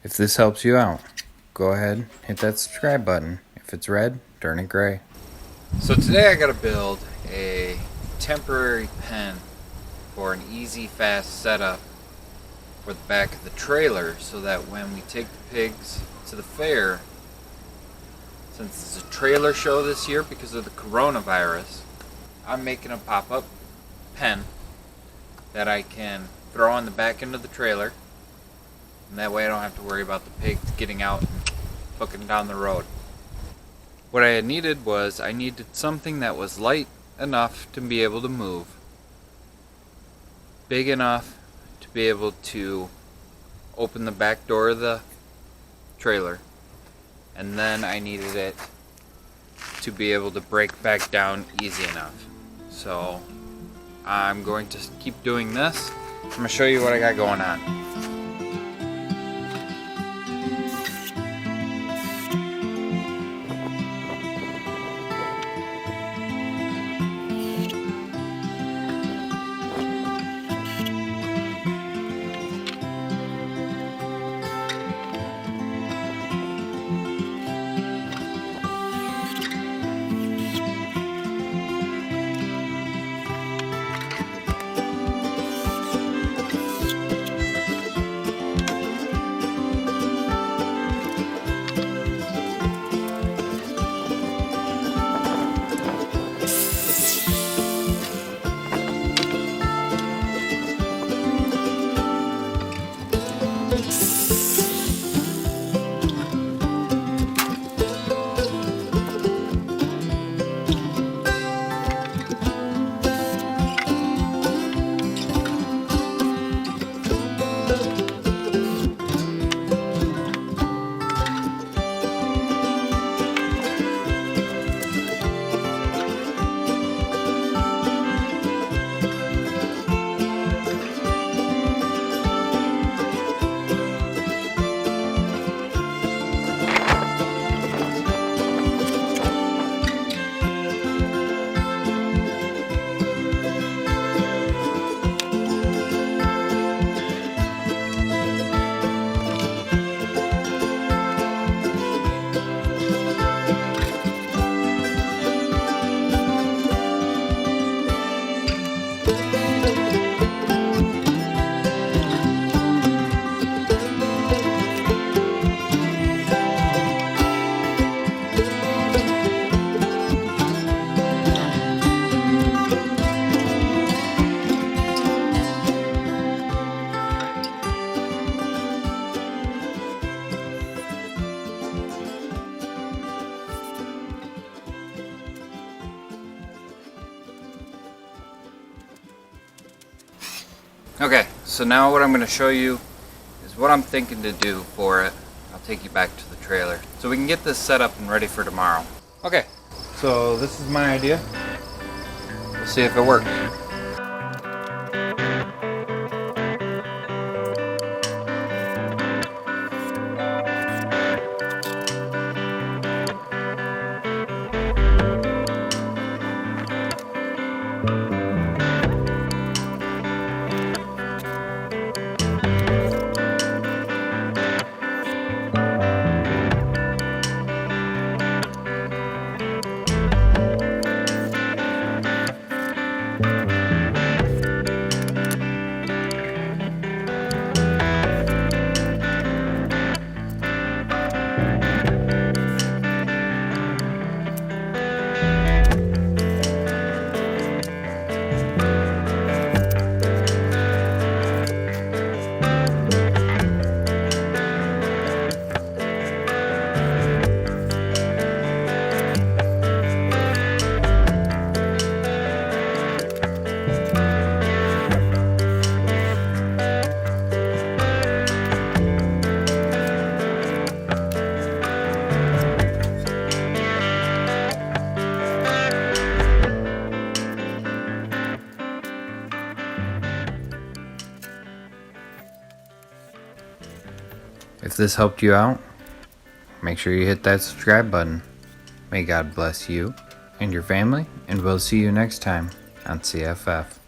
If this helps you out, go ahead, hit that subscribe button. If it's red, turn it gray. So today I gotta build a temporary pen for an easy, fast setup for the back of the trailer so that when we take the pigs to the fair, since it's a trailer show this year because of the coronavirus, I'm making a pop-up pen that I can throw on the back end of the trailer, and that way I don't have to worry about the pigs getting out and hooking down the road. What I had needed was I needed something that was light enough to be able to move, big enough to be able to open the back door of the trailer, and then I needed it to be able to break back down easy enough. So I'm going to keep doing this. I'm going to show you what I got going on. Okay, so now what I'm going to show you is what I'm thinking to do for it. I'll take you back to the trailer so we can get this set up and ready for tomorrow. Okay, so this is my idea. We'll see if it works. If this helped you out, make sure you hit that subscribe button. May God bless you and your family, and we'll see you next time on C.F.F.